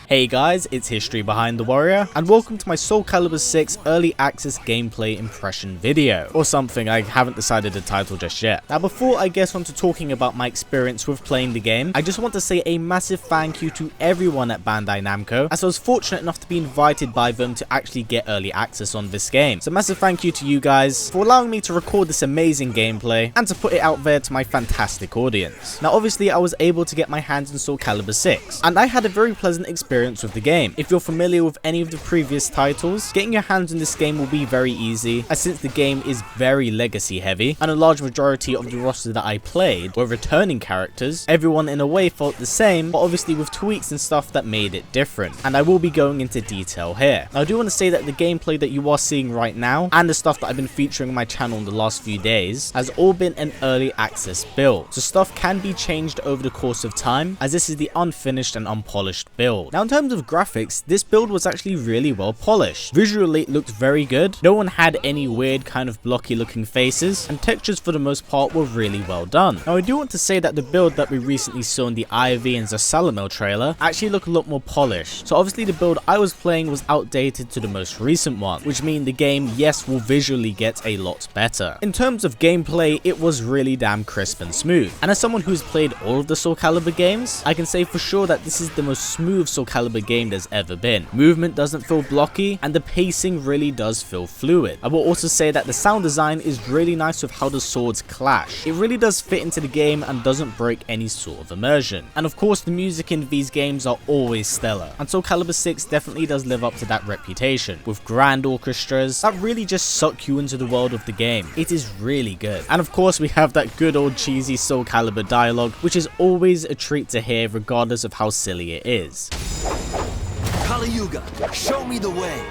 Hey guys, it's History Behind the Warrior, and welcome to my Soul Calibur 6 Early Access Gameplay Impression video, or something I haven't decided to title just yet. Now before I get on to talking about my experience with playing the game, I just want to say a massive thank you to everyone at Bandai Namco, as I was fortunate enough to be invited by them to actually get early access on this game. So massive thank you to you guys for allowing me to record this amazing gameplay, and to put it out there to my fantastic audience. Now obviously I was able to get my hands on Soul Calibur 6, and I had a very pleasant experience with the game. If you're familiar with any of the previous titles, getting your hands on this game will be very easy, as since the game is very legacy heavy, and a large majority of the roster that I played were returning characters, everyone in a way felt the same, but obviously with tweaks and stuff that made it different, and I will be going into detail here. Now I do want to say that the gameplay that you are seeing right now, and the stuff that I've been featuring on my channel in the last few days, has all been an early access build, so stuff can be changed over the course of time, as this is the unfinished and unpolished build. Now in terms of graphics, this build was actually really well polished. Visually it looked very good, no one had any weird kind of blocky looking faces, and textures for the most part were really well done. Now I do want to say that the build that we recently saw in the Ivy and Zasalamel trailer actually looked a lot more polished, so obviously the build I was playing was outdated to the most recent one, which means the game, yes, will visually get a lot better. In terms of gameplay, it was really damn crisp and smooth, and as someone who's played all of the Soul Calibur games, I can say for sure that this is the most smooth Soul Calibur game there's ever been. Movement doesn't feel blocky, and the pacing really does feel fluid. I will also say that the sound design is really nice with how the swords clash. It really does fit into the game and doesn't break any sort of immersion. And of course the music in these games are always stellar, and Soul Calibur 6 definitely does live up to that reputation, with grand orchestras that really just suck you into the world of the game. It is really good. And of course we have that good old cheesy Soul Calibur dialogue, which is always a treat to hear regardless of how silly it is. Kali Yuga, show me the way.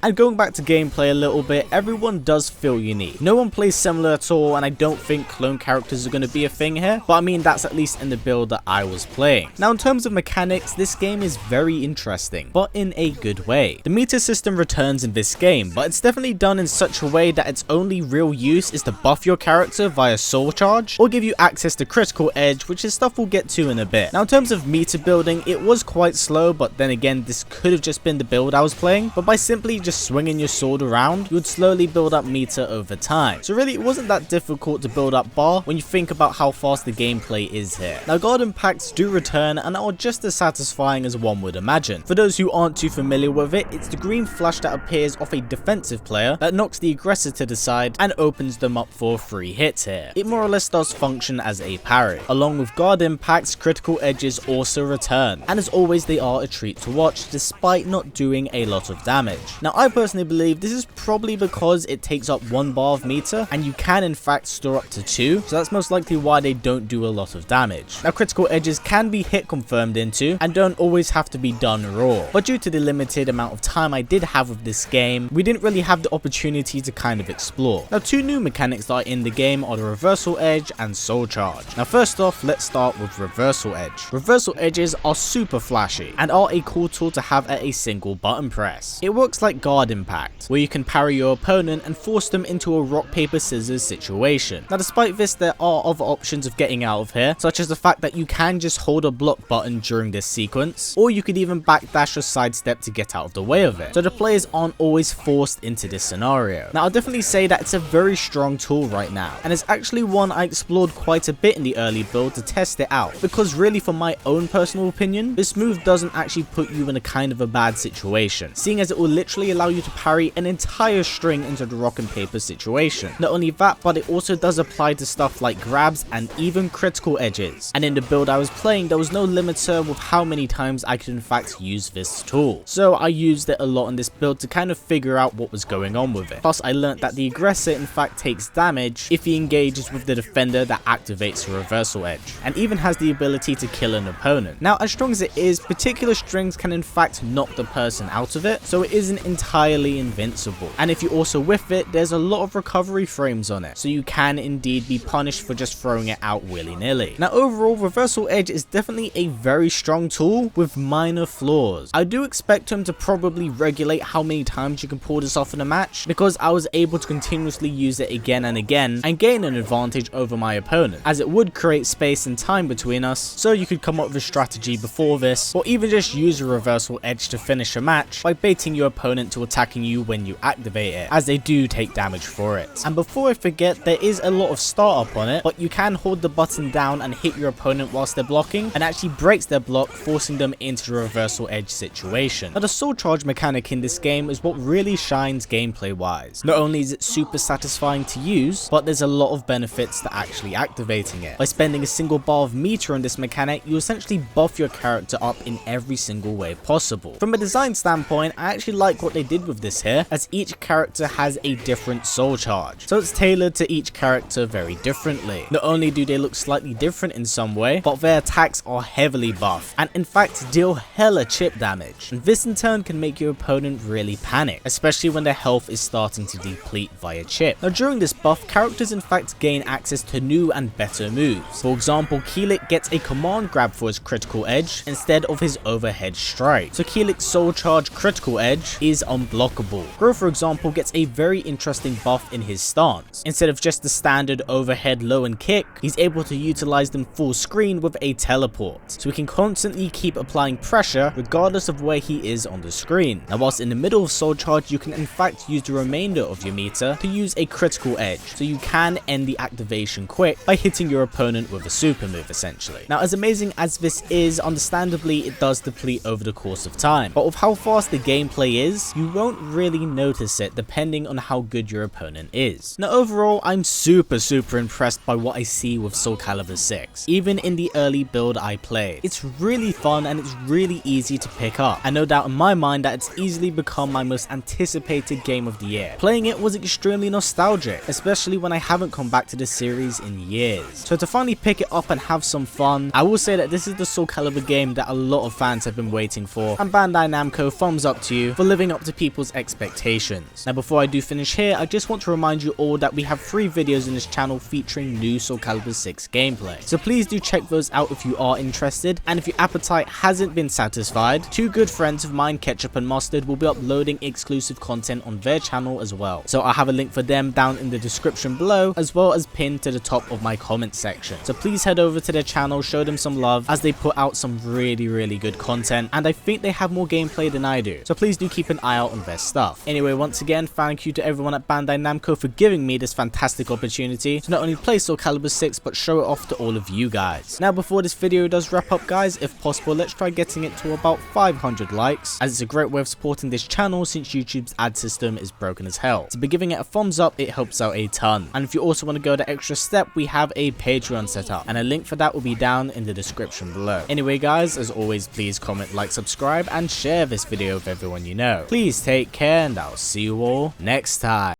And going back to gameplay a little bit, everyone does feel unique. No one plays similar at all, and I don't think clone characters are going to be a thing here, but I mean that's at least in the build that I was playing. Now in terms of mechanics, this game is very interesting, but in a good way. The meter system returns in this game, but it's definitely done in such a way that its only real use is to buff your character via soul charge, or give you access to critical edge, which is stuff we'll get to in a bit. Now in terms of meter building, it was quite slow, but then again this could have just been the build I was playing, but by simply just swinging your sword around, you would slowly build up meter over time. So really it wasn't that difficult to build up bar when you think about how fast the gameplay is here. Now guard impacts do return and are just as satisfying as one would imagine. For those who aren't too familiar with it, it's the green flash that appears off a defensive player that knocks the aggressor to the side and opens them up for free hits here. It more or less does function as a parry. Along with guard impacts, critical edges also return, and as always they are a treat to watch despite not doing a lot of damage. Now I personally believe this is probably because it takes up 1 bar of meter, and you can in fact store up to 2, so that's most likely why they don't do a lot of damage. Now critical edges can be hit confirmed into, and don't always have to be done raw, but due to the limited amount of time I did have with this game, we didn't really have the opportunity to kind of explore. Now 2 new mechanics that are in the game are the reversal edge and soul charge. Now first off, let's start with reversal edge. Reversal edges are super flashy, and are a cool tool to have at a single button press. It works like guard impact, where you can parry your opponent and force them into a rock paper scissors situation. Now despite this, there are other options of getting out of here, such as the fact that you can just hold a block button during this sequence, or you could even backdash or sidestep to get out of the way of it, so the players aren't always forced into this scenario. Now I'll definitely say that it's a very strong tool right now, and it's actually one I explored quite a bit in the early build to test it out, because really from my own personal opinion, this move doesn't actually put you in a kind of a bad situation, seeing as it will literally allow you to parry an entire string into the rock and paper situation. Not only that, but it also does apply to stuff like grabs and even critical edges. And in the build I was playing, there was no limiter with how many times I could in fact use this tool, so I used it a lot in this build to kind of figure out what was going on with it. Plus I learnt that the aggressor in fact takes damage if he engages with the defender that activates a reversal edge, and even has the ability to kill an opponent. Now as strong as it is, particular strings can in fact knock the person out of it, so it isn't entirely entirely invincible. And if you also whiff it, there's a lot of recovery frames on it, so you can indeed be punished for just throwing it out willy-nilly. Now overall, Reversal Edge is definitely a very strong tool with minor flaws. I do expect him to probably regulate how many times you can pull this off in a match, because I was able to continuously use it again and again and gain an advantage over my opponent, as it would create space and time between us, so you could come up with a strategy before this, or even just use a Reversal Edge to finish a match by baiting your opponent to attacking you when you activate it, as they do take damage for it. And before I forget, there is a lot of startup on it, but you can hold the button down and hit your opponent whilst they're blocking, and actually breaks their block, forcing them into the Reversal Edge situation. Now the Soul Charge mechanic in this game is what really shines gameplay wise. Not only is it super satisfying to use, but there's a lot of benefits to actually activating it. By spending a single bar of meter on this mechanic, you essentially buff your character up in every single way possible. From a design standpoint, I actually like what they did with this here, as each character has a different Soul Charge, so it's tailored to each character very differently. Not only do they look slightly different in some way, but their attacks are heavily buffed, and in fact deal hella chip damage, and this in turn can make your opponent really panic, especially when their health is starting to deplete via chip. Now during this buff, characters in fact gain access to new and better moves. For example, Keelik gets a command grab for his critical edge instead of his overhead strike, so Keelik's Soul Charge critical edge is unblockable. Gro, for example, gets a very interesting buff in his stance. Instead of just the standard overhead low and kick, he's able to utilize them full screen with a teleport, so he can constantly keep applying pressure regardless of where he is on the screen. Now whilst in the middle of Soul Charge, you can in fact use the remainder of your meter to use a critical edge, so you can end the activation quick by hitting your opponent with a super move essentially. Now as amazing as this is, understandably it does deplete over the course of time, but with how fast the gameplay is, you won't really notice it depending on how good your opponent is. Now overall, I'm super impressed by what I see with Soul Calibur 6. Even in the early build I played, it's really fun and it's really easy to pick up, and no doubt in my mind that it's easily become my most anticipated game of the year. Playing it was extremely nostalgic, especially when I haven't come back to the series in years. So to finally pick it up and have some fun, I will say that this is the Soul Calibur game that a lot of fans have been waiting for, and Bandai Namco, thumbs up to you for living up to people's expectations. Now before I do finish here, I just want to remind you all that we have 3 videos in this channel featuring new Soul Calibur 6 gameplay, so please do check those out if you are interested. And if your appetite hasn't been satisfied, 2 good friends of mine, Ketchup and Mustard, will be uploading exclusive content on their channel as well, so I'll have a link for them down in the description below, as well as pinned to the top of my comment section. So please head over to their channel, show them some love, as they put out some really good content, and I think they have more gameplay than I do, so please do keep an eye out on their stuff. Anyway, once again, thank you to everyone at Bandai Namco for giving me this fantastic opportunity to not only play Soul Calibur 6 but show it off to all of you guys. Now before this video does wrap up guys, if possible let's try getting it to about 500 likes, as it's a great way of supporting this channel since YouTube's ad system is broken as hell. So by giving it a thumbs up, it helps out a ton. And if you also want to go the extra step, we have a Patreon set up, and a link for that will be down in the description below. Anyway guys, as always, please comment, like, subscribe, and share this video with everyone you know. Please take care, and I'll see you all next time.